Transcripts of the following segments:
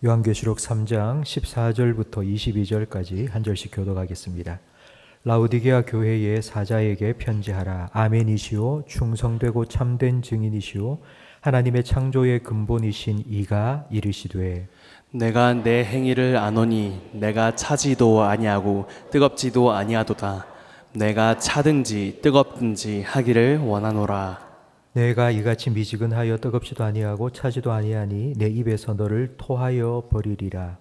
요한계시록 3장 14절부터 22절까지 한 절씩 교독하겠습니다. 라우디게아 교회의 사자에게 편지하라. 아멘이시오 충성되고 참된 증인이시오 하나님의 창조의 근본이신 이가 이르시되 내가 내 행위를 아노니 내가 차지도 아니하고 뜨겁지도 아니하도다. 내가 차든지 뜨겁든지 하기를 원하노라. 내가 이같이 미지근하여 뜨겁지도 아니하고 차지도 아니하니 내 입에서 너를 토하여 버리리라.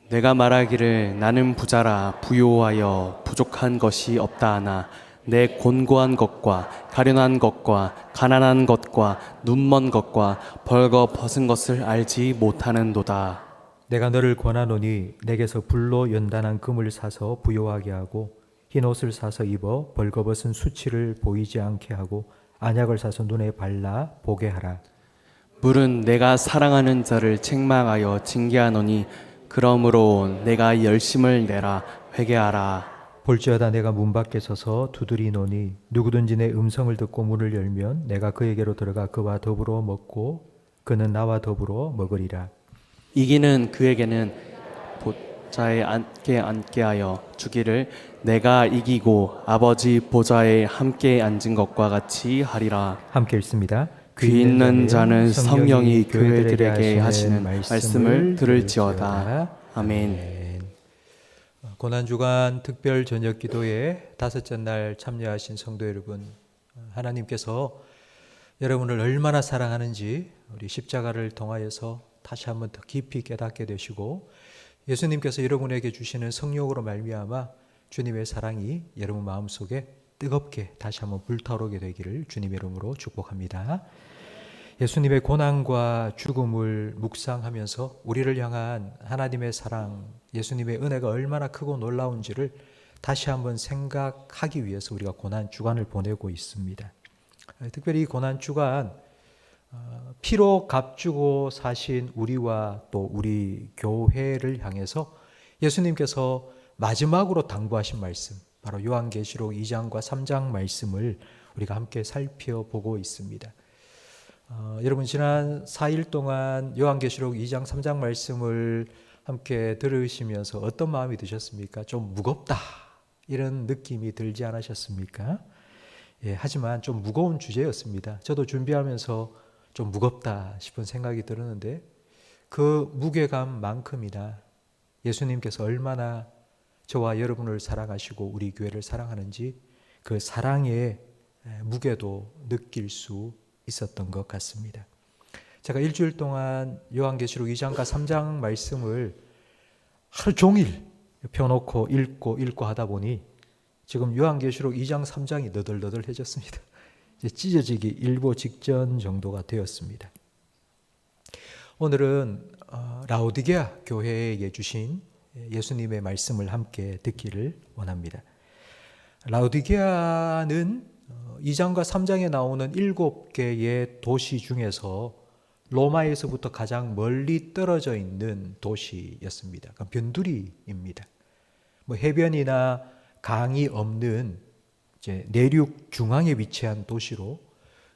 내가 말하기를 나는 부자라 부요하여 부족한 것이 없다 하나 내 곤고한 것과 가련한 것과 가난한 것과 눈먼 것과 벌거 벗은 것을 알지 못하는도다. 내가 너를 권하노니 내게서 불로 연단한 금을 사서 부요하게 하고 흰 옷을 사서 입어 벌거벗은 수치를 보이지 않게 하고 안약을 사서 눈에 발라 보게 하라. 물은 내가 사랑하는 자를 책망하여 징계하노니 그러므로 내가 열심을 내라 회개하라. 볼지어다 내가 문 밖에 서서 두드리노니 누구든지 내 음성을 듣고 문을 열면 내가 그에게로 들어가 그와 더불어 먹고 그는 나와 더불어 먹으리라. 이기는 그에게는 보좌에 앉게 하여 주기를 내가 이기고 아버지 보좌에 함께 앉은 것과 같이 하리라. 함께 읽습니다. 귀 있는 자는 성령이 교회들에게 하시는 말씀을 들을지어다. 아멘. 고난주간 특별 저녁 기도에 다섯째 날 참여하신 성도 여러분, 하나님께서 여러분을 얼마나 사랑하는지 우리 십자가를 통하여서 다시 한번 더 깊이 깨닫게 되시고 예수님께서 여러분에게 주시는 성령으로 말미암아 주님의 사랑이 여러분 마음속에 뜨겁게 다시 한번 불타오르게 되기를 주님의 이름으로 축복합니다. 예수님의 고난과 죽음을 묵상하면서 우리를 향한 하나님의 사랑, 예수님의 은혜가 얼마나 크고 놀라운지를 다시 한번 생각하기 위해서 우리가 고난주간을 보내고 있습니다. 특별히 이 고난주간 피로 값주고 사신 우리와 또 우리 교회를 향해서 예수님께서 마지막으로 당부하신 말씀, 바로 요한계시록 2장과 3장 말씀을 우리가 함께 살펴보고 있습니다. 여러분 지난 4일 동안 요한계시록 2장 3장 말씀을 함께 들으시면서 어떤 마음이 드셨습니까? 좀 무겁다 이런 느낌이 들지 않으셨습니까? 예, 하지만 좀 무거운 주제였습니다. 저도 준비하면서 좀 무겁다 싶은 생각이 들었는데 그 무게감만큼이나 예수님께서 얼마나 저와 여러분을 사랑하시고 우리 교회를 사랑하는지 그 사랑의 무게도 느낄 수 있었던 것 같습니다. 제가 일주일 동안 요한계시록 2장과 3장 말씀을 하루 종일 펴놓고 읽고 하다 보니 지금 요한계시록 2장 3장이 너덜너덜해졌습니다. 이제 찢어지기 일보 직전 정도가 되었습니다. 오늘은 라우디게아 교회에 주신 예수님의 말씀을 함께 듣기를 원합니다. 라우디게아는 2장과 3장에 나오는 7개의 도시 중에서 로마에서부터 가장 멀리 떨어져 있는 도시였습니다. 그러니까 변두리입니다. 해변이나 강이 없는 이제 내륙 중앙에 위치한 도시로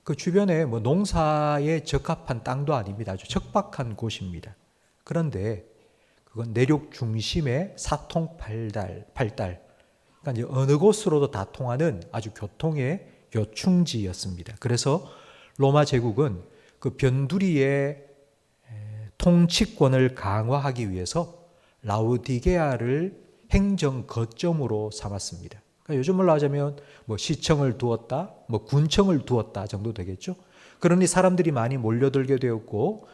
그 주변에 농사에 적합한 땅도 아닙니다. 아주 척박한 곳입니다. 그런데 그건 내륙 중심의 사통팔달, 그러니까 이제 어느 곳으로도 다 통하는 아주 교통의 요충지였습니다. 그래서 로마 제국은 그 변두리의 통치권을 강화하기 위해서 라우디게아를 행정 거점으로 삼았습니다. 그러니까 요즘 말로 하자면 시청을 두었다, 군청을 두었다 정도 되겠죠. 그러니 사람들이 많이 몰려들게 되었고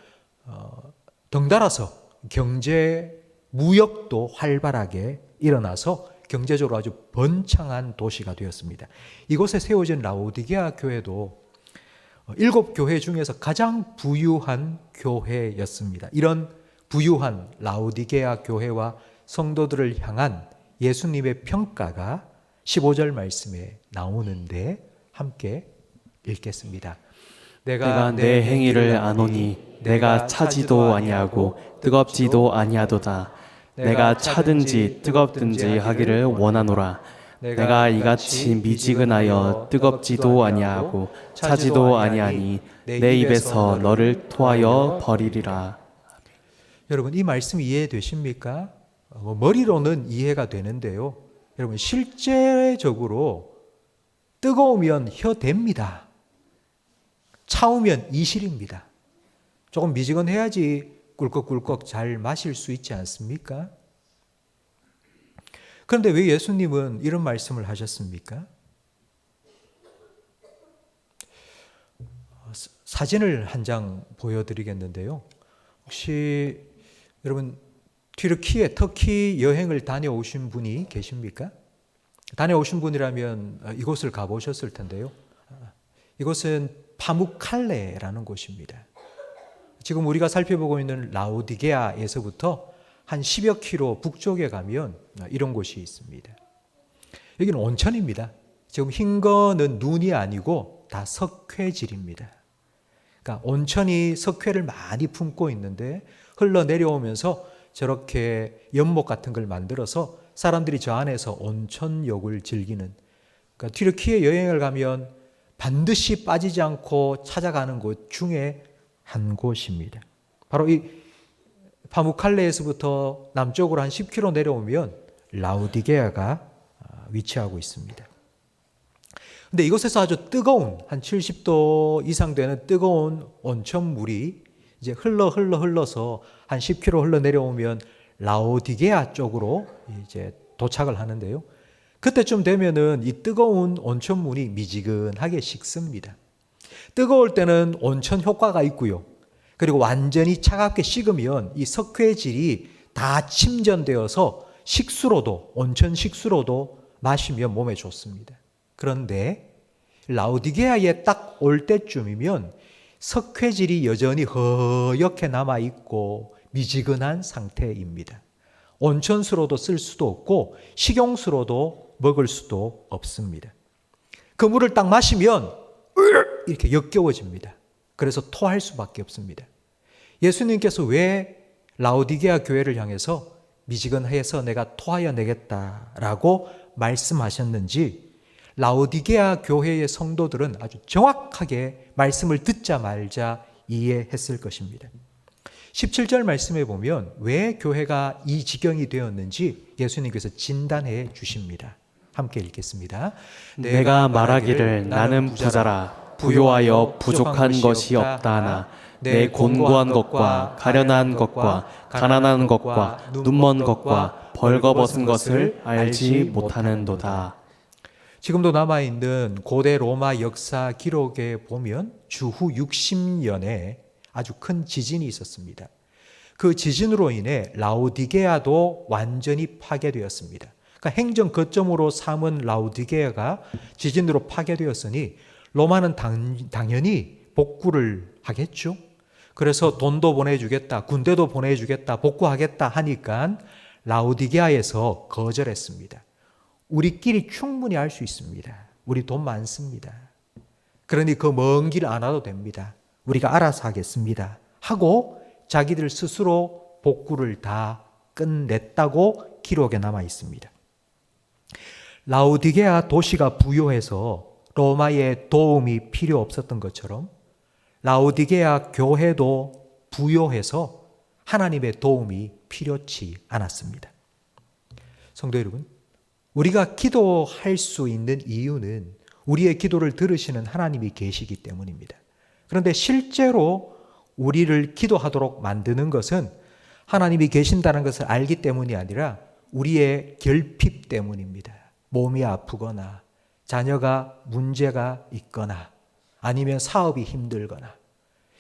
덩달아서 경제, 무역도 활발하게 일어나서 경제적으로 아주 번창한 도시가 되었습니다. 이곳에 세워진 라우디게아 교회도 7교회 중에서 가장 부유한 교회였습니다. 이런 부유한 라우디게아 교회와 성도들을 향한 예수님의 평가가 15절 말씀에 나오는데 함께 읽겠습니다. 내가 내 행위를 아노니 내가 차지도 아니하고 뜨겁지도 아니하도다. 내가 차든지 뜨겁든지 하기를 원하노라. 내가 이같이 미지근하여 뜨겁지도 아니하고 차지도 아니하니 내 입에서 너를 토하여 버리리라. 여러분, 이 말씀 이해되십니까? 머리로는 이해가 되는데요. 여러분, 실제적으로 뜨거우면 혀댑니다. 차우면 이실입니다. 조금 미지근해야지 꿀꺽꿀꺽 잘 마실 수 있지 않습니까? 그런데 왜 예수님은 이런 말씀을 하셨습니까? 사진을 한 장 보여드리겠는데요. 혹시 여러분 튀르키예, 터키 여행을 다녀오신 분이 계십니까? 다녀오신 분이라면 이곳을 가보셨을 텐데요. 이곳은 파묵칼레라는 곳입니다. 지금 우리가 살펴보고 있는 라오디게아에서부터 한 10여 킬로 북쪽에 가면 이런 곳이 있습니다. 여기는 온천입니다. 지금 흰 거는 눈이 아니고 다 석회질입니다. 그러니까 온천이 석회를 많이 품고 있는데 흘러내려오면서 저렇게 연못 같은 걸 만들어서 사람들이 저 안에서 온천욕을 즐기는, 그러니까 튀르키예 여행을 가면 반드시 빠지지 않고 찾아가는 곳 중에 한 곳입니다. 바로 이 파묵칼레에서부터 남쪽으로 한 10km 내려오면 라우디게아가 위치하고 있습니다. 근데 이곳에서 아주 뜨거운 한 70도 이상 되는 뜨거운 온천물이 이제 흘러서 한 10km 흘러 내려오면 라오디게아 쪽으로 이제 도착을 하는데요. 그때쯤 되면은 이 뜨거운 온천물이 미지근하게 식습니다. 뜨거울 때는 온천 효과가 있고요. 그리고 완전히 차갑게 식으면 이 석회질이 다 침전되어서 식수로도, 온천 식수로도 마시면 몸에 좋습니다. 그런데 라오디게아에 딱 올 때쯤이면 석회질이 여전히 허옇게 남아있고 미지근한 상태입니다. 온천수로도 쓸 수도 없고 식용수로도 먹을 수도 없습니다. 그 물을 딱 마시면 이렇게 역겨워집니다. 그래서 토할 수밖에 없습니다. 예수님께서 왜 라오디게아 교회를 향해서 미지근해서 내가 토하여 내겠다라고 말씀하셨는지 라오디게아 교회의 성도들은 아주 정확하게 말씀을 듣자 말자 이해했을 것입니다. 17절 말씀에 보면 왜 교회가 이 지경이 되었는지 예수님께서 진단해 주십니다. 함께 읽겠습니다. 내가 말하기를 나는 부자라 부요하여 부족한 것이 없다 하나 내 곤고한 것과 가련한 것과 가난한 것과 눈먼 것과 벌거벗은 것을 알지 못하는도다. 지금도 남아있는 고대 로마 역사 기록에 보면 주후 60년에 아주 큰 지진이 있었습니다. 그 지진으로 인해 라오디게아도 완전히 파괴되었습니다. 그러니까 행정 거점으로 삼은 라오디게아가 지진으로 파괴되었으니 로마는 당연히 복구를 하겠죠. 그래서 돈도 보내주겠다, 군대도 보내주겠다, 복구하겠다 하니까 라오디게아에서 거절했습니다. 우리끼리 충분히 할 수 있습니다. 우리 돈 많습니다. 그러니 그 먼 길 안 와도 됩니다. 우리가 알아서 하겠습니다. 하고 자기들 스스로 복구를 다 끝냈다고 기록에 남아 있습니다. 라오디게아 도시가 부요해서 로마의 도움이 필요 없었던 것처럼 라오디게아 교회도 부요해서 하나님의 도움이 필요치 않았습니다. 성도 여러분, 우리가 기도할 수 있는 이유는 우리의 기도를 들으시는 하나님이 계시기 때문입니다. 그런데 실제로 우리를 기도하도록 만드는 것은 하나님이 계신다는 것을 알기 때문이 아니라 우리의 결핍 때문입니다. 몸이 아프거나 자녀가 문제가 있거나 아니면 사업이 힘들거나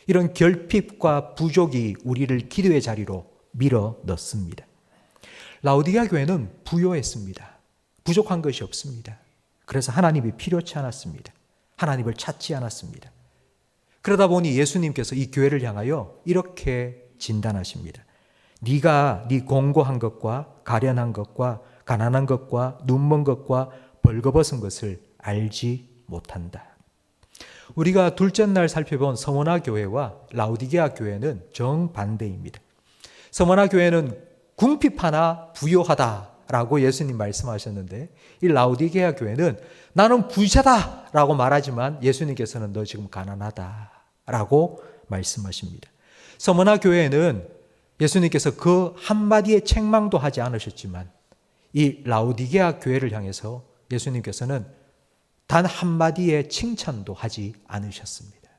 이런 결핍과 부족이 우리를 기도의 자리로 밀어 넣습니다. 라오디게아 교회는 부요했습니다. 부족한 것이 없습니다. 그래서 하나님이 필요치 않았습니다. 하나님을 찾지 않았습니다. 그러다 보니 예수님께서 이 교회를 향하여 이렇게 진단하십니다. 네가 네 공고한 것과 가련한 것과 가난한 것과 눈먼 것과 벌거벗은 것을 알지 못한다. 우리가 둘째 날 살펴본 서머나 교회와 라오디게아 교회는 정반대입니다. 서머나 교회는 궁핍하나 부요하다라고 예수님 말씀하셨는데 이 라오디게아 교회는 나는 부자다라고 말하지만 예수님께서는 너 지금 가난하다라고 말씀하십니다. 서머나 교회는 예수님께서 그 한마디의 책망도 하지 않으셨지만 이 라오디게아 교회를 향해서 예수님께서는 단 한마디의 칭찬도 하지 않으셨습니다.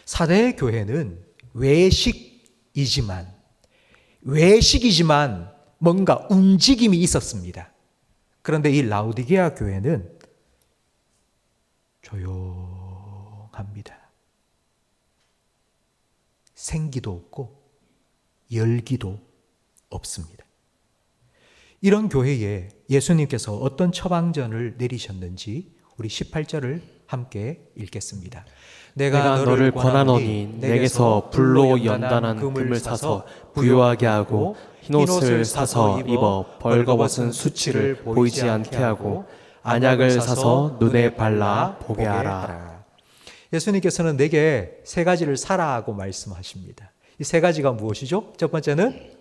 사대의 교회는 외식이지만 뭔가 움직임이 있었습니다. 그런데 이 라오디게아 교회는 조용합니다. 생기도 없고 열기도 없습니다. 이런 교회에 예수님께서 어떤 처방전을 내리셨는지 우리 18절을 함께 읽겠습니다. 내가 너를 권하노니 내게서 불로 연단한 금을 사서 부요하게 하고 흰옷을 사서 입어 벌거벗은 수치를 보이지 않게 하고 안약을 사서 눈에 발라 보게 하라. 예수님께서는 내게 세 가지를 사라고 말씀하십니다. 이 세 가지가 무엇이죠? 첫 번째는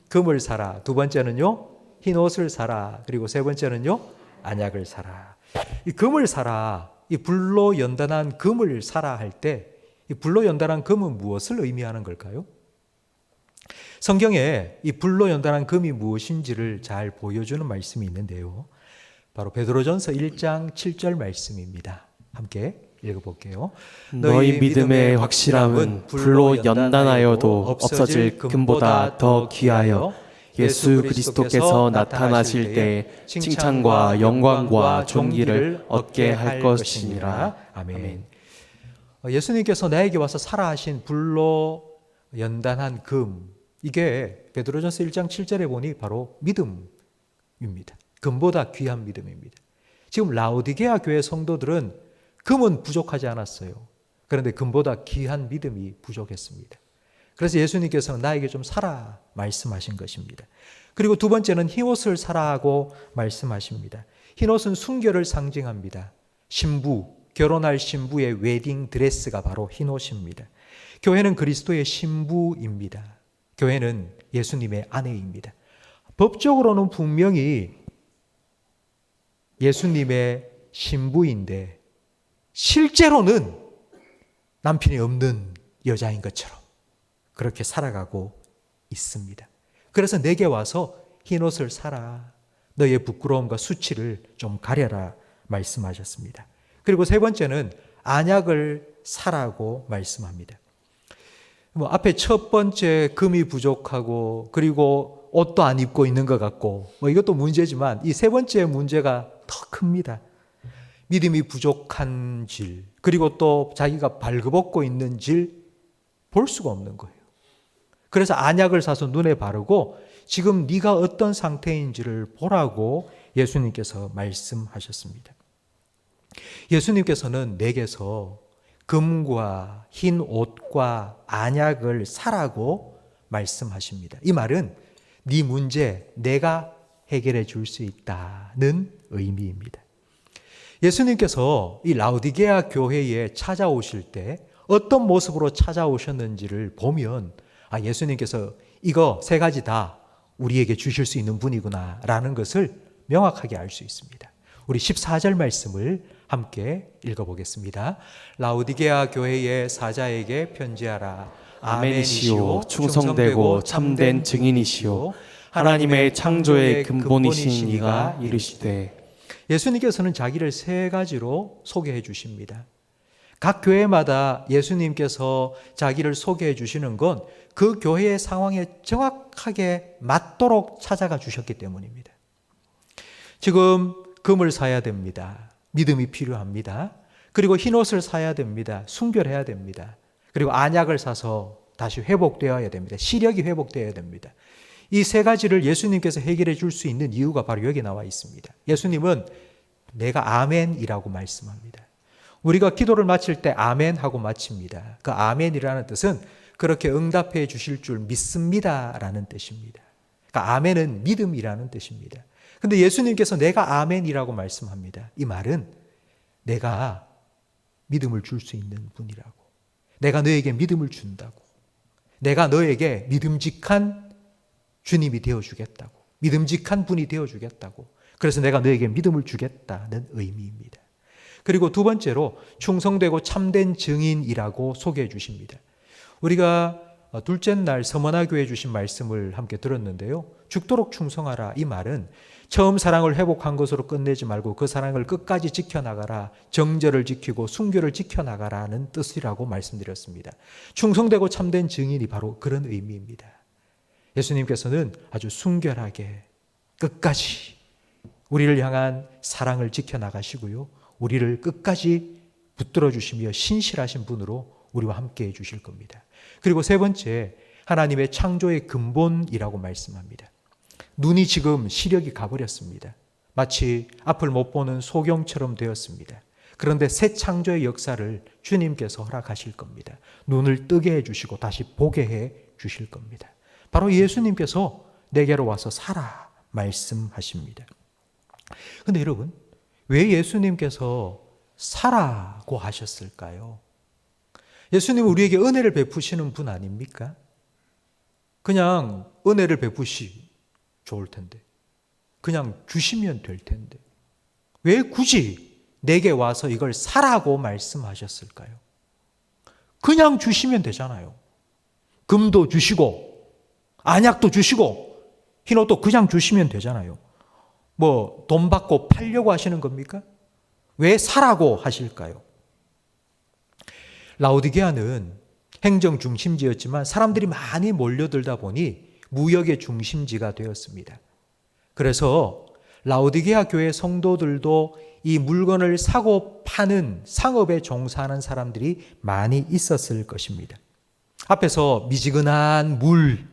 금을 사라, 두 번째는요 흰옷을 사라, 그리고 세 번째는요 안약을 사라. 이 금을 사라, 이 불로 연단한 금을 사라 할 때 이 불로 연단한 금은 무엇을 의미하는 걸까요? 성경에 이 불로 연단한 금이 무엇인지를 잘 보여주는 말씀이 있는데요. 바로 베드로전서 1장 7절 말씀입니다. 함께 읽어볼게요. 너희 믿음의 확실함은 불로 연단하여도 없어질 금보다 더 귀하여 예수 그리스도께서 나타나실 때 칭찬과 영광과 존귀를 얻게 할 것이니라. 아멘. 예수님께서 나에게 와서 사라 하신 불로 연단한 금, 이게 베드로전서 1장 7절에 보니 바로 믿음입니다. 금보다 귀한 믿음입니다. 지금 라오디게아 교회 성도들은 금은 부족하지 않았어요. 그런데 금보다 귀한 믿음이 부족했습니다. 그래서 예수님께서는 나에게 좀 사라 말씀하신 것입니다. 그리고 두 번째는 흰옷을 사라고 말씀하십니다. 흰옷은 순결을 상징합니다. 신부, 결혼할 신부의 웨딩 드레스가 바로 흰옷입니다. 교회는 그리스도의 신부입니다. 교회는 예수님의 아내입니다. 법적으로는 분명히 예수님의 신부인데 실제로는 남편이 없는 여자인 것처럼 그렇게 살아가고 있습니다. 그래서 내게 와서 흰옷을 사라, 너의 부끄러움과 수치를 좀 가려라 말씀하셨습니다. 그리고 세 번째는 안약을 사라고 말씀합니다. 앞에 첫 번째 금이 부족하고 그리고 옷도 안 입고 있는 것 같고 이것도 문제지만 이 세 번째 문제가 더 큽니다. 믿음이 부족한 질, 그리고 또 자기가 발그벗고 있는 질 볼 수가 없는 거예요. 그래서 안약을 사서 눈에 바르고 지금 네가 어떤 상태인지를 보라고 예수님께서 말씀하셨습니다. 예수님께서는 내게서 금과 흰 옷과 안약을 사라고 말씀하십니다. 이 말은 네 문제 내가 해결해 줄 수 있다는 의미입니다. 예수님께서 이 라오디게아 교회에 찾아오실 때 어떤 모습으로 찾아오셨는지를 보면 예수님께서 이거 세 가지 다 우리에게 주실 수 있는 분이구나 라는 것을 명확하게 알 수 있습니다. 우리 14절 말씀을 함께 읽어보겠습니다. 라오디게아 교회의 사자에게 편지하라. 아멘이시오. 충성되고 참된 증인이시오. 하나님의 창조의 근본이신 이가 이르시되. 예수님께서는 자기를 세 가지로 소개해 주십니다. 각 교회마다 예수님께서 자기를 소개해 주시는 건 그 교회의 상황에 정확하게 맞도록 찾아가 주셨기 때문입니다. 지금 금을 사야 됩니다. 믿음이 필요합니다. 그리고 흰옷을 사야 됩니다. 순결해야 됩니다. 그리고 안약을 사서 다시 회복되어야 됩니다. 시력이 회복되어야 됩니다. 이 세 가지를 예수님께서 해결해 줄 수 있는 이유가 바로 여기 나와 있습니다. 예수님은 내가 아멘이라고 말씀합니다. 우리가 기도를 마칠 때 아멘 하고 마칩니다. 그 아멘이라는 뜻은 그렇게 응답해 주실 줄 믿습니다라는 뜻입니다. 그러니까 아멘은 믿음이라는 뜻입니다. 근데 예수님께서 내가 아멘이라고 말씀합니다. 이 말은 내가 믿음을 줄 수 있는 분이라고. 내가 너에게 믿음을 준다고. 내가 너에게 믿음직한 주님이 되어주겠다고. 믿음직한 분이 되어주겠다고. 그래서 내가 너에게 믿음을 주겠다는 의미입니다. 그리고 두 번째로 충성되고 참된 증인이라고 소개해 주십니다. 우리가 둘째 날 서머나교회 주신 말씀을 함께 들었는데요. 죽도록 충성하라, 이 말은 처음 사랑을 회복한 것으로 끝내지 말고 그 사랑을 끝까지 지켜나가라, 정절을 지키고 순교를 지켜나가라는 뜻이라고 말씀드렸습니다. 충성되고 참된 증인이 바로 그런 의미입니다. 예수님께서는 아주 순결하게 끝까지 우리를 향한 사랑을 지켜나가시고요, 우리를 끝까지 붙들어 주시며 신실하신 분으로 우리와 함께 해 주실 겁니다. 그리고 세 번째, 하나님의 창조의 근본이라고 말씀합니다. 눈이 지금 시력이 가버렸습니다. 마치 앞을 못 보는 소경처럼 되었습니다. 그런데 새 창조의 역사를 주님께서 허락하실 겁니다. 눈을 뜨게 해주시고 다시 보게 해 주실 겁니다. 바로 예수님께서 내게로 와서 살아 말씀하십니다. 그런데 여러분, 왜 예수님께서 살아고 하셨을까요? 예수님은 우리에게 은혜를 베푸시는 분 아닙니까? 그냥 은혜를 베푸시 좋을 텐데, 그냥 주시면 될 텐데, 왜 굳이 내게 와서 이걸 사라고 말씀하셨을까요? 그냥 주시면 되잖아요. 금도 주시고 안약도 주시고 흰옷도 그냥 주시면 되잖아요. 뭐 돈 받고 팔려고 하시는 겁니까? 왜 사라고 하실까요? 라오디게아는 행정 중심지였지만 사람들이 많이 몰려들다 보니 무역의 중심지가 되었습니다. 그래서 라오디게아 교회 성도들도 이 물건을 사고 파는 상업에 종사하는 사람들이 많이 있었을 것입니다. 앞에서 미지근한 물,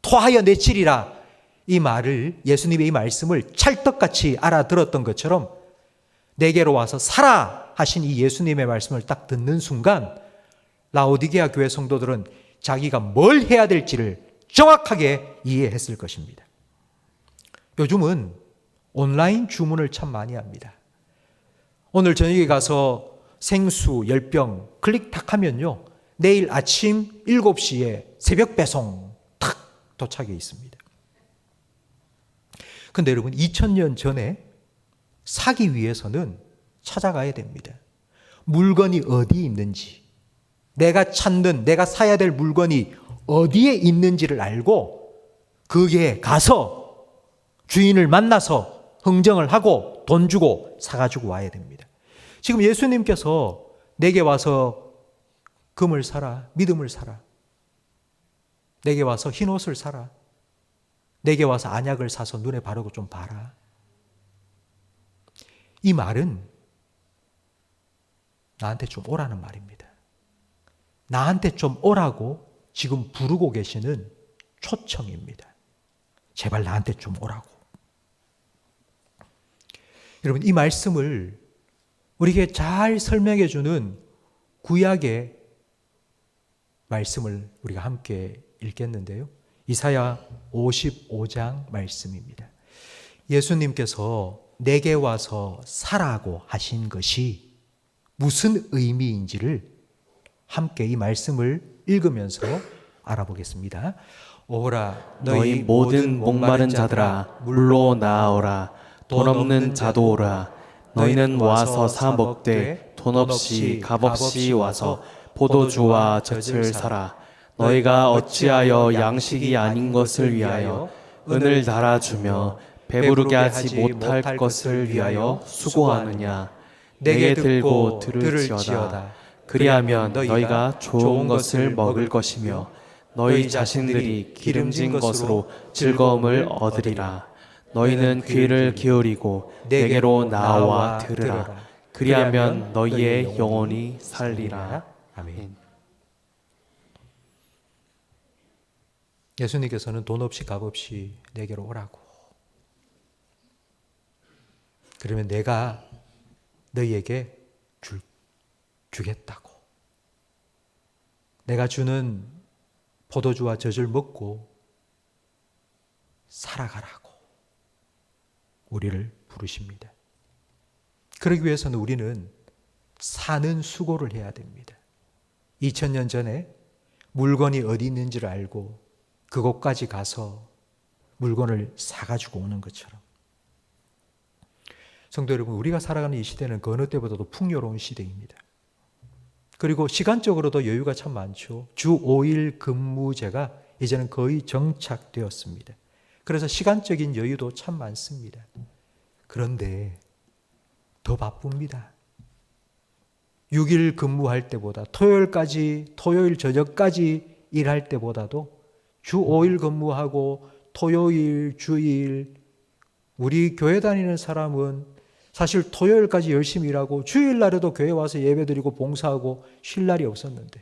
토하여 내치리라, 이 말을, 예수님의 이 말씀을 찰떡같이 알아들었던 것처럼 내게로 와서 살아 하신 이 예수님의 말씀을 딱 듣는 순간 라오디게아 교회 성도들은 자기가 뭘 해야 될지를 정확하게 이해했을 것입니다. 요즘은 온라인 주문을 참 많이 합니다. 오늘 저녁에 가서 생수 10병 클릭 탁 하면요, 내일 아침 7시에 새벽 배송 탁 도착해 있습니다. 근데 여러분, 2000년 전에 사기 위해서는 찾아가야 됩니다. 물건이 어디 있는지, 내가 찾는, 내가 사야 될 물건이 어디에 있는지를 알고 거기에 가서 주인을 만나서 흥정을 하고 돈 주고 사가지고 와야 됩니다. 지금 예수님께서 내게 와서 금을 사라, 믿음을 사라, 내게 와서 흰옷을 사라, 내게 와서 안약을 사서 눈에 바르고 좀 봐라, 이 말은 나한테 좀 오라는 말입니다. 나한테 좀 오라고 지금 부르고 계시는 초청입니다. 제발 나한테 좀 오라고. 여러분, 이 말씀을 우리에게 잘 설명해 주는 구약의 말씀을 우리가 함께 읽겠는데요. 이사야 55장 말씀입니다. 예수님께서 내게 와서 사라고 하신 것이 무슨 의미인지를 함께 이 말씀을 읽으면서 알아보겠습니다. 오라, 너희 모든 목마른 자들아 물로 나아오라. 돈 없는 자도 오라. 너희는 와서 사 먹되 돈 없이 값없이 와서 포도주와 젖을 사라. 너희가 어찌하여 양식이 아닌 것을 위하여 은을 달아주며 배부르게 하지 못할 것을 위하여 수고하느냐. 내게 들고 들을지어다. 그리하면 너희가 좋은 것을 먹을 것이며 너희 자신들이 기름진 것으로 즐거움을 얻으리라. 너희는 귀를 기울이고 내게로 나와 들으라. 그리하면 너희의 영혼이 살리라. 아멘. 예수님께서는 돈 없이 값 없이 내게로 오라고. 그러면 내가 너희에게 주겠다고. 내가 주는 포도주와 젖을 먹고 살아가라고 우리를 부르십니다. 그러기 위해서는 우리는 사는 수고를 해야 됩니다. 2000년 전에 물건이 어디 있는지를 알고 그곳까지 가서 물건을 사가지고 오는 것처럼, 성도 여러분, 우리가 살아가는 이 시대는 그 어느 때보다도 풍요로운 시대입니다. 그리고 시간적으로도 여유가 참 많죠. 주 5일 근무제가 이제는 거의 정착되었습니다. 그래서 시간적인 여유도 참 많습니다. 그런데 더 바쁩니다. 6일 근무할 때보다 토요일 저녁까지 일할 때보다도 주 5일 근무하고 토요일, 주일, 우리 교회 다니는 사람은 사실 토요일까지 열심히 일하고 주일날에도 교회 와서 예배드리고 봉사하고 쉴 날이 없었는데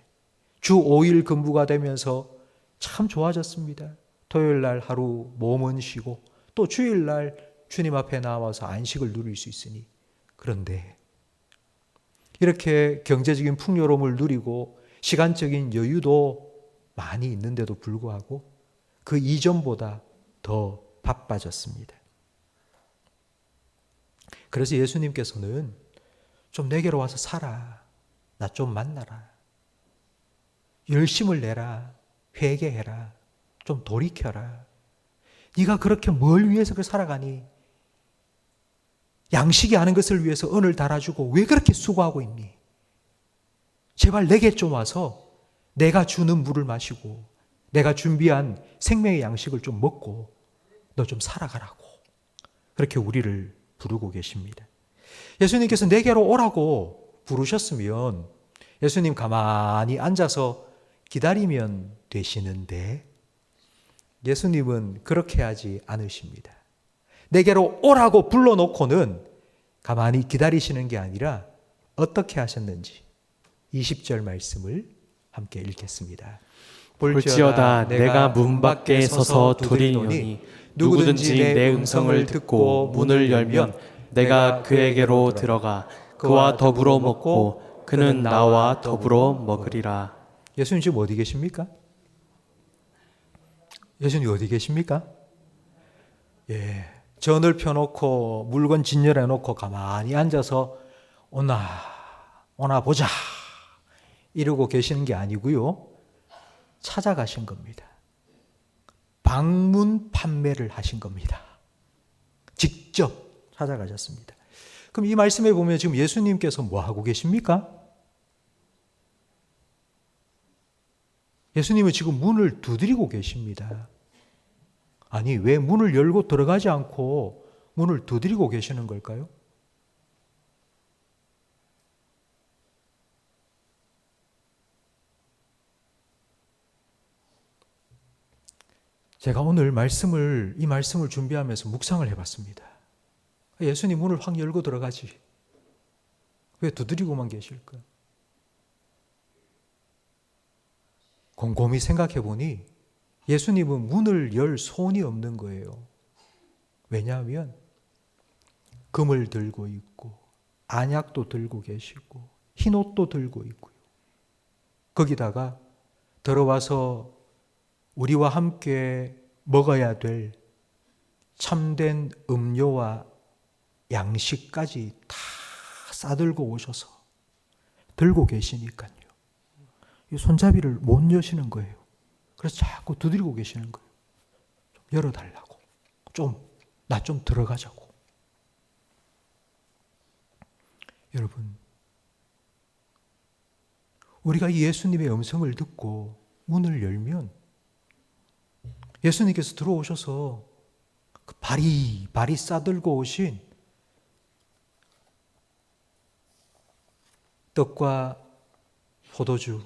주 5일 근무가 되면서 참 좋아졌습니다. 토요일날 하루 몸은 쉬고 또 주일날 주님 앞에 나와서 안식을 누릴 수 있으니. 그런데 이렇게 경제적인 풍요로움을 누리고 시간적인 여유도 많이 있는데도 불구하고 그 이전보다 더 바빠졌습니다. 그래서 예수님께서는 좀 내게로 와서 살아. 나 좀 만나라. 열심을 내라. 회개해라. 좀 돌이켜라. 네가 그렇게 뭘 위해서 살아가니? 양식이 아는 것을 위해서 은을 달아주고 왜 그렇게 수고하고 있니? 제발 내게 좀 와서 내가 주는 물을 마시고 내가 준비한 생명의 양식을 좀 먹고 너 좀 살아가라고. 그렇게 우리를 부르고 계십니다. 예수님께서 내게로 오라고 부르셨으면 예수님 가만히 앉아서 기다리면 되시는데 예수님은 그렇게 하지 않으십니다. 내게로 오라고 불러놓고는 가만히 기다리시는 게 아니라 어떻게 하셨는지 20절 말씀을 함께 읽겠습니다. 볼지어다 내가 문 밖에 서서 두드리노니 누구든지 내 음성을 듣고 문을 열면 내가 그에게로 들어가 그와 더불어 먹고 그는 나와 더불어 먹으리라. 예수님 지금 어디 계십니까? 예수님 어디 계십니까? 예, 전을 펴놓고 물건 진열해 놓고 가만히 앉아서 오나 보자 이러고 계시는 게 아니고요. 찾아가신 겁니다. 방문 판매를 하신 겁니다. 직접 찾아가셨습니다. 그럼 이 말씀에 보면 지금 예수님께서 뭐 하고 계십니까? 예수님은 지금 문을 두드리고 계십니다. 아니, 왜 문을 열고 들어가지 않고 문을 두드리고 계시는 걸까요? 제가 오늘 이 말씀을 준비하면서 묵상을 해봤습니다. 예수님 문을 확 열고 들어가지. 왜 두드리고만 계실까? 곰곰이 생각해 보니 예수님은 문을 열 손이 없는 거예요. 왜냐하면 금을 들고 있고 안약도 들고 계시고 흰옷도 들고 있고요. 거기다가 들어와서 우리와 함께 먹어야 될 참된 음료와 양식까지 다 싸들고 오셔서 들고 계시니까요. 이 손잡이를 못 여시는 거예요. 그래서 자꾸 두드리고 계시는 거예요. 좀 열어달라고. 나 좀 들어가자고. 여러분, 우리가 이 예수님의 음성을 듣고 문을 열면 예수님께서 들어오셔서 그 바리 싸들고 오신 떡과 포도주,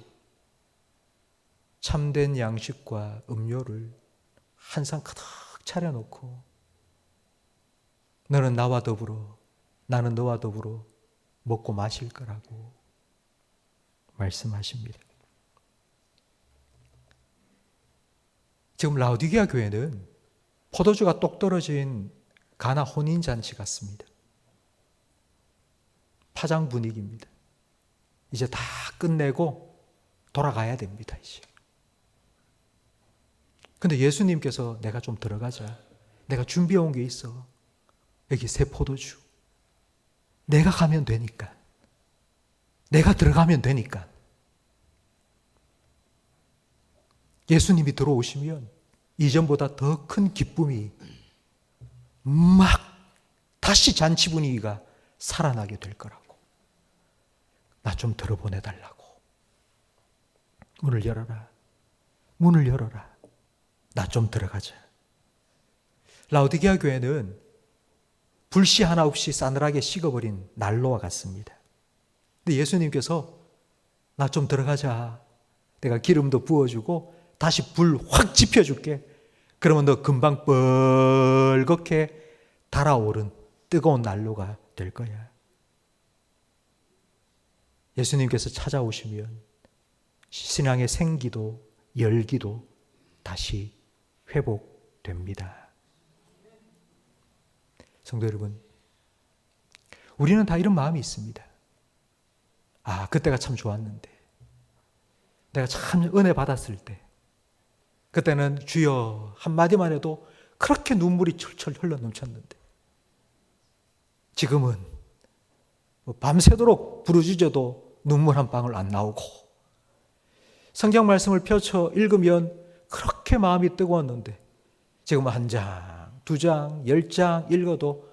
참된 양식과 음료를 한 상 가득 차려놓고 너는 나와 더불어, 나는 너와 더불어 먹고 마실 거라고 말씀하십니다. 지금 라오디게아 교회는 포도주가 똑 떨어진 가나 혼인잔치 같습니다. 파장 분위기입니다. 이제 다 끝내고 돌아가야 됩니다. 이제. 근데 예수님께서 내가 좀 들어가자. 내가 준비해 온 게 있어. 여기 새 포도주. 내가 가면 되니까. 내가 들어가면 되니까. 예수님이 들어오시면 이전보다 더 큰 기쁨이 막 다시 잔치 분위기가 살아나게 될 거라고. 나 좀 들어보내달라고. 문을 열어라. 문을 열어라. 나 좀 들어가자. 라오디게아 교회는 불씨 하나 없이 싸늘하게 식어버린 난로와 같습니다. 근데 예수님께서 나 좀 들어가자. 내가 기름도 부어주고 다시 불 확 지펴줄게. 그러면 너 금방 뻘겋게 달아오른 뜨거운 난로가 될 거야. 예수님께서 찾아오시면 신앙의 생기도 열기도 다시 회복됩니다. 성도 여러분, 우리는 다 이런 마음이 있습니다. 아, 그때가 참 좋았는데, 내가 참 은혜 받았을 때, 그때는 주여 한마디만 해도 그렇게 눈물이 철철 흘러 넘쳤는데, 지금은 밤새도록 부르짖어도 눈물 한 방울 안 나오고, 성경 말씀을 펼쳐 읽으면 그렇게 마음이 뜨거웠는데 지금은 한 장, 두 장, 10장 읽어도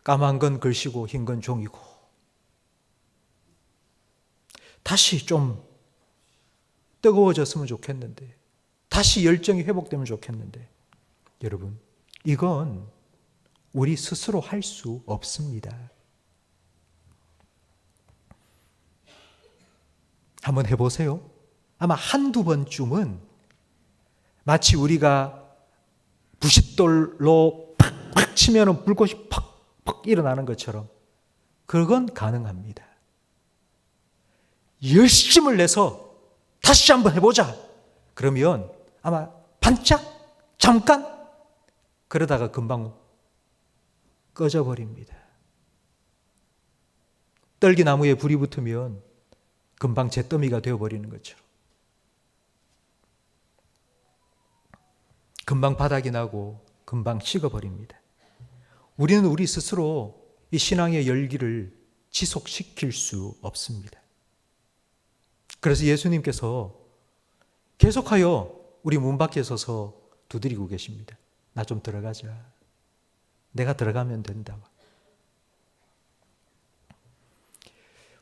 까만 건 글씨고 흰 건 종이고, 다시 좀 뜨거워졌으면 좋겠는데, 다시 열정이 회복되면 좋겠는데, 여러분, 이건 우리 스스로 할 수 없습니다. 한번 해보세요. 아마 한두 번쯤은 마치 우리가 부싯돌로 팍팍 치면 불꽃이 팍팍 일어나는 것처럼 그건 가능합니다. 열심을 내서 다시 한번 해보자. 그러면 아마 반짝 잠깐 그러다가 금방 꺼져버립니다. 떨기나무에 불이 붙으면 금방 잿더미가 되어버리는 것처럼 금방 바닥이 나고 금방 식어버립니다. 우리는 우리 스스로 이 신앙의 열기를 지속시킬 수 없습니다. 그래서 예수님께서 계속하여 우리 문 밖에 서서 두드리고 계십니다. 나 좀 들어가자. 내가 들어가면 된다.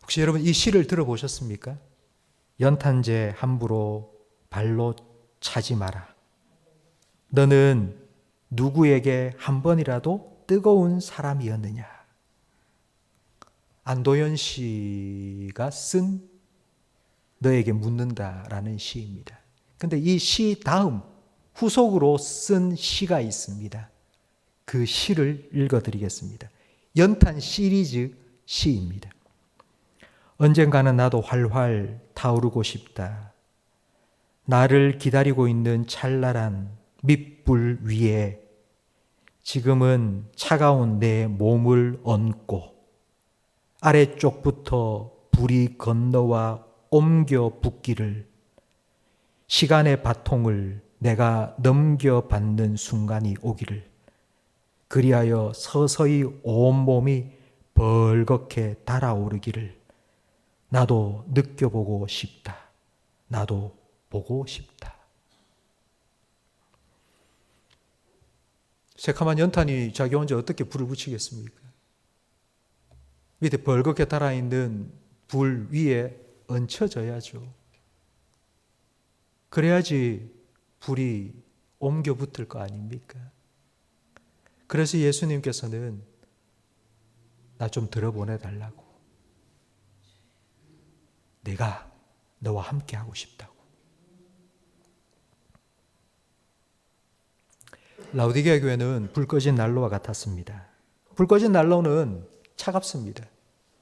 혹시 여러분 이 시를 들어보셨습니까? 연탄재 함부로 발로 차지 마라. 너는 누구에게 한 번이라도 뜨거운 사람이었느냐? 안도현 씨가 쓴 너에게 묻는다라는 시입니다. 근데 이 시 다음 후속으로 쓴 시가 있습니다. 그 시를 읽어드리겠습니다. 연탄 시리즈 시입니다. 언젠가는 나도 활활 타오르고 싶다. 나를 기다리고 있는 찰랄한 밑불 위에 지금은 차가운 내 몸을 얹고 아래쪽부터 불이 건너와 옮겨 붙기를, 시간의 바통을 내가 넘겨받는 순간이 오기를, 그리하여 서서히 온몸이 벌겋게 달아오르기를 나도 느껴보고 싶다. 나도 보고 싶다. 새카만 연탄이 자기 혼자 어떻게 불을 붙이겠습니까? 밑에 벌겋게 달아있는 불 위에 얹혀져야죠. 그래야지 불이 옮겨 붙을 거 아닙니까? 그래서 예수님께서는 나 좀 들어보내달라고. 내가 너와 함께 하고 싶다고. 라오디게아 교회는 불 꺼진 난로와 같았습니다. 불 꺼진 난로는 차갑습니다.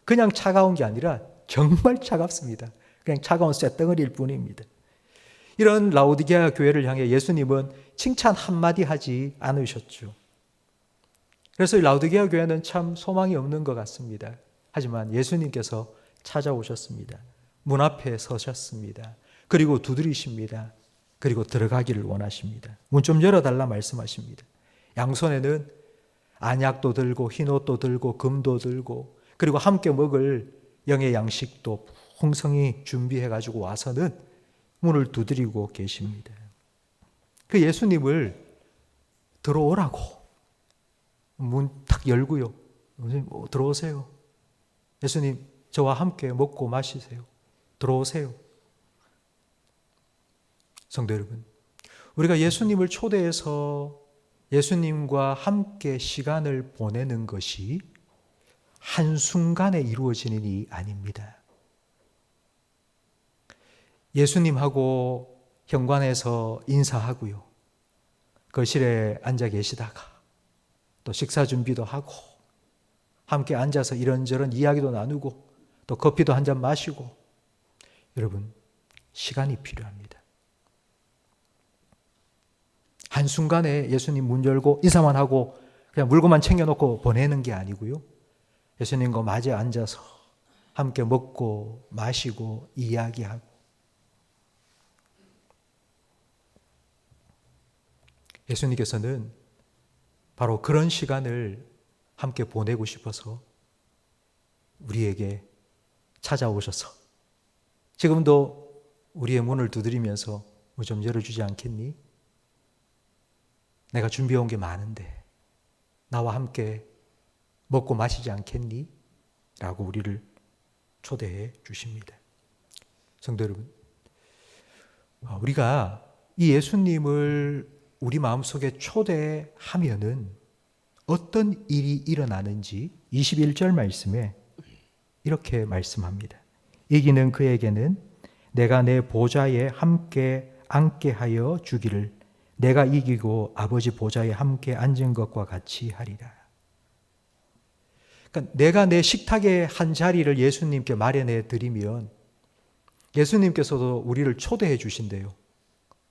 그냥 차가운 게 아니라 정말 차갑습니다. 그냥 차가운 쇳덩어리일 뿐입니다. 이런 라오디게아 교회를 향해 예수님은 칭찬 한마디 하지 않으셨죠. 그래서 라오디게아 교회는 참 소망이 없는 것 같습니다. 하지만 예수님께서 찾아오셨습니다. 문 앞에 서셨습니다. 그리고 두드리십니다. 그리고 들어가기를 원하십니다. 문 좀 열어달라 말씀하십니다. 양손에는 안약도 들고 흰 옷도 들고 금도 들고 그리고 함께 먹을 영의 양식도 풍성히 준비해가지고 와서는 문을 두드리고 계십니다. 그 예수님을 들어오라고 문 탁 열고요. 들어오세요. 예수님 저와 함께 먹고 마시세요. 들어오세요. 성도 여러분, 우리가 예수님을 초대해서 예수님과 함께 시간을 보내는 것이 한순간에 이루어지는 일이 아닙니다. 예수님하고 현관에서 인사하고요. 거실에 앉아 계시다가 또 식사 준비도 하고 함께 앉아서 이런저런 이야기도 나누고 또 커피도 한 잔 마시고, 여러분, 시간이 필요합니다. 한순간에 예수님 문 열고 인사만 하고 그냥 물건만 챙겨놓고 보내는 게 아니고요. 예수님과 마주 앉아서 함께 먹고 마시고 이야기하고, 예수님께서는 바로 그런 시간을 함께 보내고 싶어서 우리에게 찾아오셔서 지금도 우리의 문을 두드리면서 문 좀 열어주지 않겠니? 내가 준비해온 게 많은데 나와 함께 먹고 마시지 않겠니? 라고 우리를 초대해 주십니다. 성도 여러분, 우리가 이 예수님을 우리 마음속에 초대하면은 어떤 일이 일어나는지 21절 말씀에 이렇게 말씀합니다. 이기는 그에게는 내가 내 보좌에 함께 앉게 하여 주기를 내가 이기고 아버지 보좌에 함께 앉은 것과 같이 하리라. 그러니까 내가 내 식탁의 한 자리를 예수님께 마련해 드리면 예수님께서도 우리를 초대해 주신대요.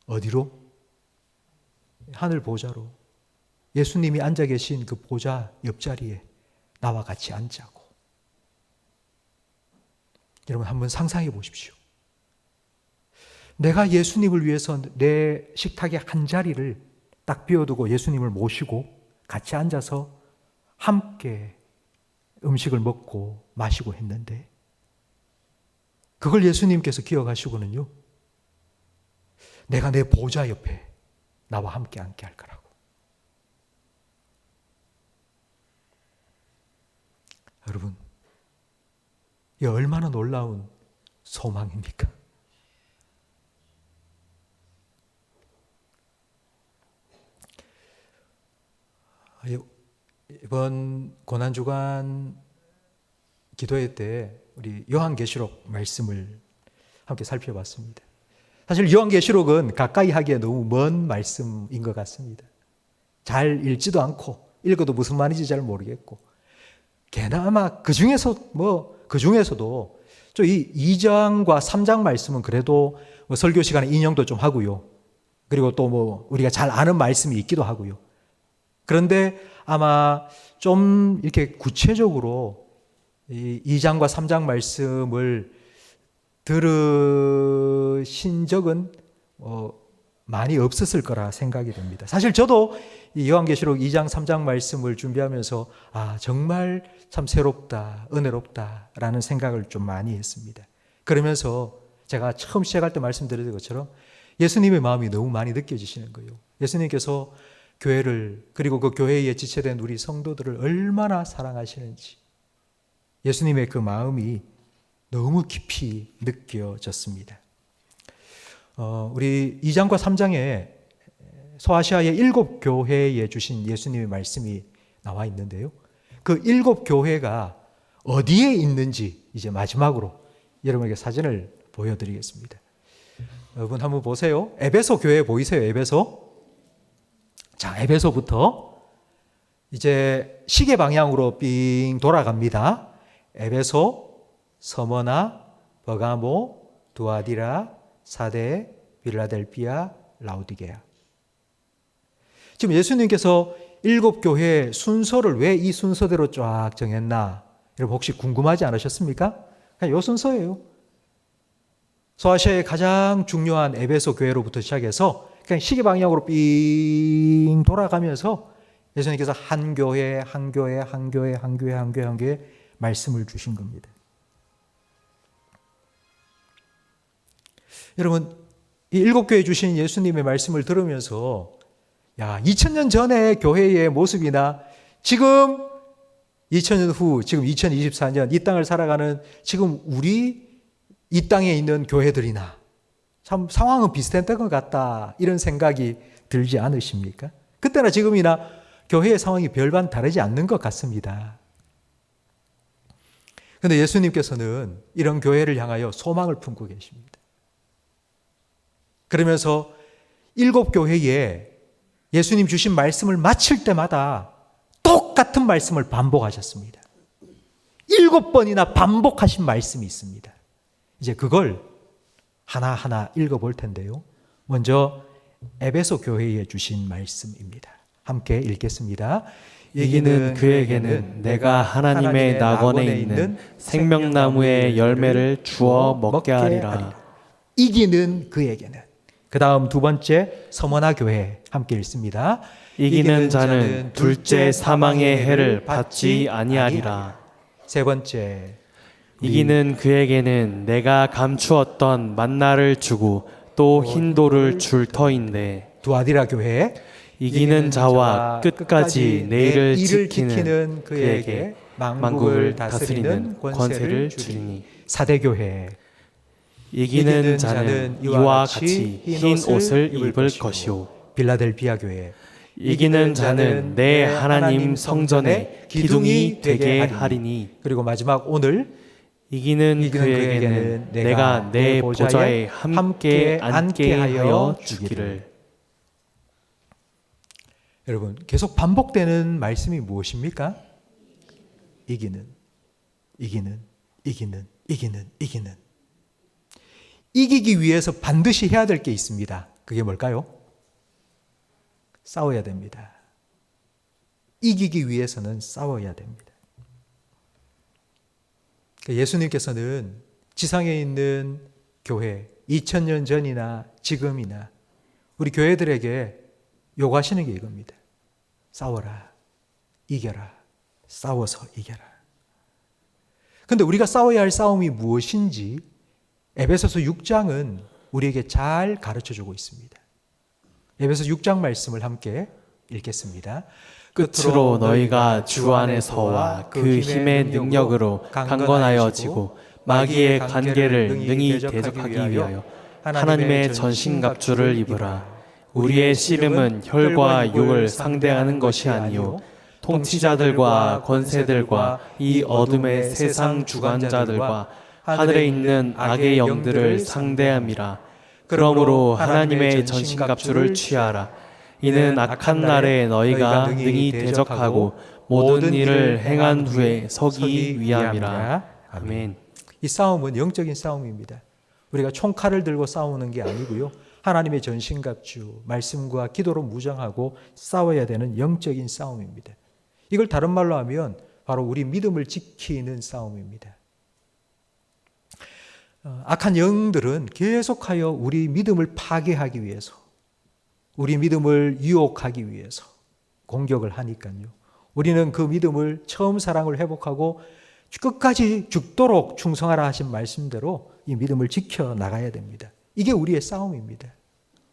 어디로? 하늘 보좌로. 예수님이 앉아 계신 그 보좌 옆자리에 나와 같이 앉자고. 여러분, 한번 상상해 보십시오. 내가 예수님을 위해서 내 식탁의 한 자리를 딱 비워두고 예수님을 모시고 같이 앉아서 함께 음식을 먹고 마시고 했는데, 그걸 예수님께서 기억하시고는요, 내가 내 보좌 옆에 나와 함께 앉게 할 거라고. 여러분, 이 얼마나 놀라운 소망입니까? 이번 고난주간 기도회 때 우리 요한계시록 말씀을 함께 살펴봤습니다. 사실 요한계시록은 가까이 하기에 너무 먼 말씀인 것 같습니다. 잘 읽지도 않고 읽어도 무슨 말인지 잘 모르겠고, 게나마 그 중에서도 이 2장과 3장 말씀은 그래도 설교 시간에 인용도 좀 하고요. 그리고 또 우리가 잘 아는 말씀이 있기도 하고요. 그런데 아마 좀 이렇게 구체적으로 이 2장과 3장 말씀을 들으신 적은 많이 없었을 거라 생각이 됩니다. 사실 저도 이 요한계시록 2장, 3장 말씀을 준비하면서 정말 참 새롭다, 은혜롭다라는 생각을 좀 많이 했습니다. 그러면서 제가 처음 시작할 때 말씀드린 것처럼 예수님의 마음이 너무 많이 느껴지시는 거예요. 예수님께서 교회를, 그리고 그 교회에 지체된 우리 성도들을 얼마나 사랑하시는지 예수님의 그 마음이 너무 깊이 느껴졌습니다. 우리 2장과 3장에 소아시아의 7 교회에 주신 예수님의 말씀이 나와 있는데요. 그 7 교회가 어디에 있는지 이제 마지막으로 여러분에게 사진을 보여드리겠습니다. 여러분 한번 보세요. 에베소 교회 보이세요? 에베소? 자, 에베소부터 이제 시계 방향으로 삥 돌아갑니다. 에베소, 서머나, 버가모, 두아디라, 사데, 빌라델피아, 라우디게아. 지금 예수님께서 7 교회의 순서를 왜 이 순서대로 쫙 정했나? 여러분 혹시 궁금하지 않으셨습니까? 그냥 이 순서예요. 소아시아의 가장 중요한 에베소 교회로부터 시작해서 그냥 시계 방향으로 삥 돌아가면서 예수님께서 한 교회, 한 교회, 한 교회, 한 교회, 한 교회, 한 교회 말씀을 주신 겁니다. 여러분, 이 7 교회 주신 예수님의 말씀을 들으면서 2000년 전의 교회의 모습이나 지금 2000년 후, 지금 2024년 이 땅을 살아가는 지금 우리 이 땅에 있는 교회들이나 참 상황은 비슷했던 것 같다 이런 생각이 들지 않으십니까? 그때나 지금이나 교회의 상황이 별반 다르지 않는 것 같습니다. 그런데 예수님께서는 이런 교회를 향하여 소망을 품고 계십니다. 그러면서 7교회에 예수님 주신 말씀을 마칠 때마다 똑같은 말씀을 반복하셨습니다. 7번이나 반복하신 말씀이 있습니다. 이제 그걸 하나하나 읽어볼 텐데요. 먼저 에베소 교회에 주신 말씀입니다. 함께 읽겠습니다. 이기는 그에게는 내가 하나님의 낙원에 있는 생명나무의 열매를 주어 먹게 하리라. 이기는 그에게는. 그 다음 두 번째 서머나 교회 함께 읽습니다. 이기는 자는 둘째 사망의 해를 받지 아니하리라. 세 번째 이기는 그에게는 내가 감추었던 만나를 주고 또 흰돌을 줄 터인데. 두아디라 교회 이기는 자와 끝까지 내 일을 지키는 그에게 만국을 다스리는 권세를 주리니. 사대교회 이기는 자는 이와 같이 흰 옷을 입을 것이요. 빌라델비아 교회 이기는 자는 내 하나님 성전에 기둥이 되게 하리니. 그리고 마지막 오늘 이기는 그에게는 내가 내 보좌에 함께 앉게 하여 주기를. 여러분 계속 반복되는 말씀이 무엇입니까? 이기는. 이기기 위해서 반드시 해야 될 게 있습니다. 그게 뭘까요? 싸워야 됩니다. 이기기 위해서는 싸워야 됩니다. 예수님께서는 지상에 있는 교회 2000년 전이나 지금이나 우리 교회들에게 요구하시는 게 이겁니다. 싸워라. 이겨라. 싸워서 이겨라. 그런데 우리가 싸워야 할 싸움이 무엇인지 에베소서 6장은 우리에게 잘 가르쳐주고 있습니다. 에베소 6장 말씀을 함께 읽겠습니다. 끝으로 너희가 주 안에서와 그 힘의 능력으로 강건하여지고 마귀의 관계를 능히 대적하기 위하여 하나님의 전신갑주를 입으라. 우리의 씨름은 혈과 육을 상대하는 것이 아니요 통치자들과 권세들과 이 어둠의 세상 주관자들과 하늘에 있는 악의 영들을 상대함이라. 그러므로 하나님의 전신갑주를 취하라. 이는 악한 날에 너희가 능히 대적하고 모든 일을 행한 후에 서기 위함이라. 아멘. 이 싸움은 영적인 싸움입니다. 우리가 총칼을 들고 싸우는 게 아니고요. 하나님의 전신갑주, 말씀과 기도로 무장하고 싸워야 되는 영적인 싸움입니다. 이걸 다른 말로 하면 바로 우리 믿음을 지키는 싸움입니다. 악한 영들은 계속하여 우리 믿음을 파괴하기 위해서, 우리 믿음을 유혹하기 위해서 공격을 하니까요. 우리는 그 믿음을 처음 사랑을 회복하고 끝까지 죽도록 충성하라 하신 말씀대로 이 믿음을 지켜나가야 됩니다. 이게 우리의 싸움입니다.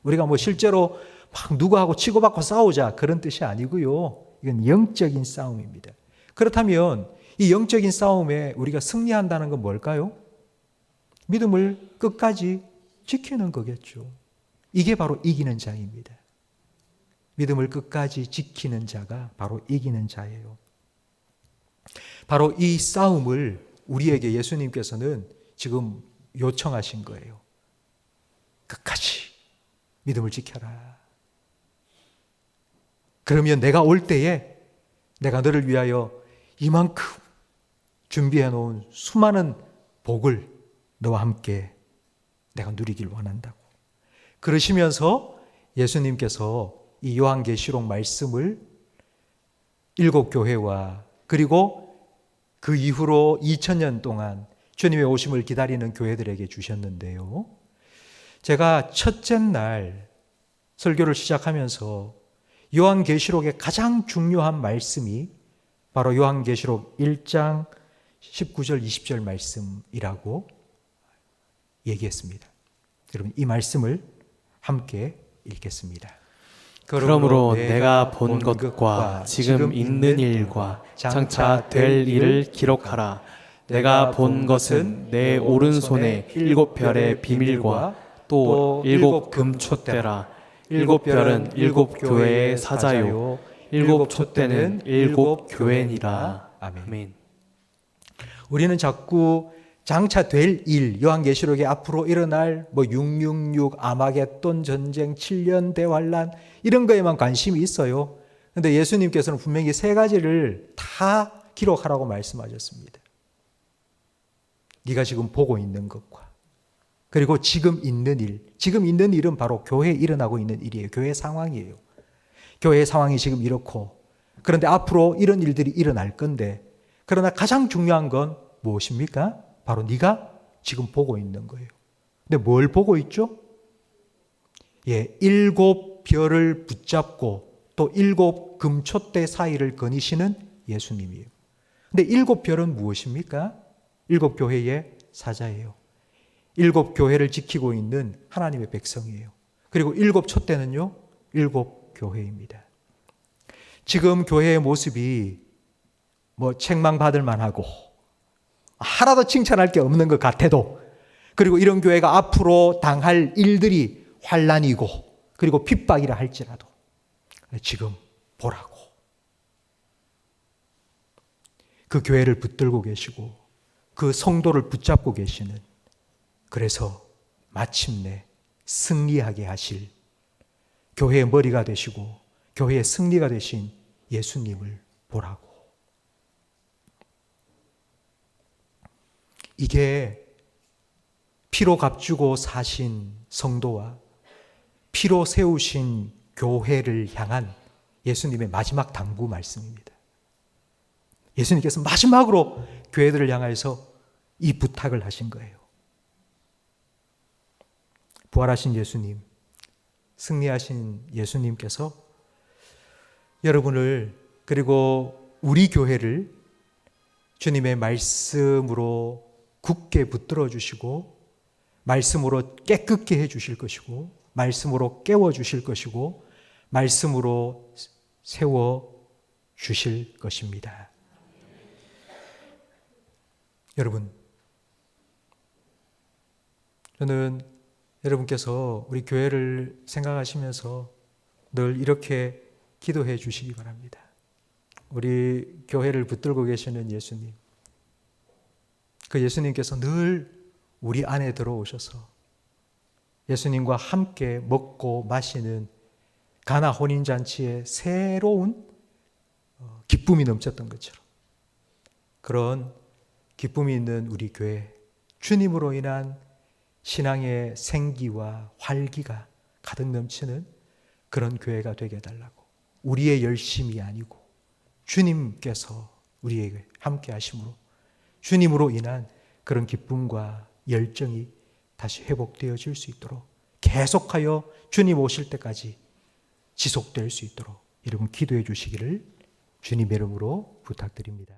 우리가 뭐 실제로 막 누구하고 치고받고 싸우자 그런 뜻이 아니고요. 이건 영적인 싸움입니다. 그렇다면 이 영적인 싸움에 우리가 승리한다는 건 뭘까요? 믿음을 끝까지 지키는 거겠죠. 이게 바로 이기는 자입니다. 믿음을 끝까지 지키는 자가 바로 이기는 자예요. 바로 이 싸움을 우리에게 예수님께서는 지금 요청하신 거예요. 끝까지 믿음을 지켜라. 그러면 내가 올 때에 내가 너를 위하여 이만큼 준비해 놓은 수많은 복을 너와 함께 내가 누리길 원한다고. 그러시면서 예수님께서 이 요한계시록 말씀을 7교회와 그리고 그 이후로 2000년 동안 주님의 오심을 기다리는 교회들에게 주셨는데요. 제가 첫째 날 설교를 시작하면서 요한계시록의 가장 중요한 말씀이 바로 요한계시록 1장 19절 20절 말씀이라고 얘기했습니다. 여러분 이 말씀을 함께 읽겠습니다. 그러므로 내가 본 것과 지금 있는 일과 장차 될 일을 기록하라. 내가 본 것은 내 오른손에 7별의 비밀과 또 일곱 금촛대라. 일곱 별은 일곱 교회의 사자요. 일곱 촛대는 일곱 교회니라. 아멘. 우리는 자꾸 장차될 일, 요한계시록에 앞으로 일어날 666 아마겟돈 전쟁, 7년 대환란 이런 거에만 관심이 있어요. 그런데 예수님께서는 분명히 세 가지를 다 기록하라고 말씀하셨습니다. 네가 지금 보고 있는 것과 그리고 지금 있는 일, 지금 있는 일은 바로 교회에 일어나고 있는 일이에요. 교회 상황이에요. 교회의 상황이 지금 이렇고 그런데 앞으로 이런 일들이 일어날 건데 그러나 가장 중요한 건 무엇입니까? 바로 네가 지금 보고 있는 거예요. 근데 뭘 보고 있죠? 일곱 별을 붙잡고 또 일곱 금촛대 사이를 거니시는 예수님이에요. 근데 일곱 별은 무엇입니까? 일곱 교회의 사자예요. 일곱 교회를 지키고 있는 하나님의 백성이에요. 그리고 일곱 촛대는요, 일곱 교회입니다. 지금 교회의 모습이 책망받을 만하고 하나도 칭찬할 게 없는 것 같아도 그리고 이런 교회가 앞으로 당할 일들이 환난이고 그리고 핍박이라 할지라도 지금 보라고 그 교회를 붙들고 계시고 그 성도를 붙잡고 계시는 그래서 마침내 승리하게 하실 교회의 머리가 되시고 교회의 승리가 되신 예수님을 보라고. 이게 피로 값주고 사신 성도와 피로 세우신 교회를 향한 예수님의 마지막 당부 말씀입니다. 예수님께서 마지막으로 교회들을 향해서 이 부탁을 하신 거예요. 부활하신 예수님, 승리하신 예수님께서 여러분을 그리고 우리 교회를 주님의 말씀으로 굳게 붙들어 주시고 말씀으로 깨끗게 해 주실 것이고 말씀으로 깨워 주실 것이고 말씀으로 세워 주실 것입니다. 여러분, 저는 여러분께서 우리 교회를 생각하시면서 늘 이렇게 기도해 주시기 바랍니다. 우리 교회를 붙들고 계시는 예수님, 그 예수님께서 늘 우리 안에 들어오셔서 예수님과 함께 먹고 마시는 가나 혼인잔치에 새로운 기쁨이 넘쳤던 것처럼 그런 기쁨이 있는 우리 교회, 주님으로 인한 신앙의 생기와 활기가 가득 넘치는 그런 교회가 되게 해달라고. 우리의 열심이 아니고 주님께서 우리에게 함께 하심으로 주님으로 인한 그런 기쁨과 열정이 다시 회복되어질 수 있도록 계속하여 주님 오실 때까지 지속될 수 있도록 여러분 기도해 주시기를 주님의 이름으로 부탁드립니다.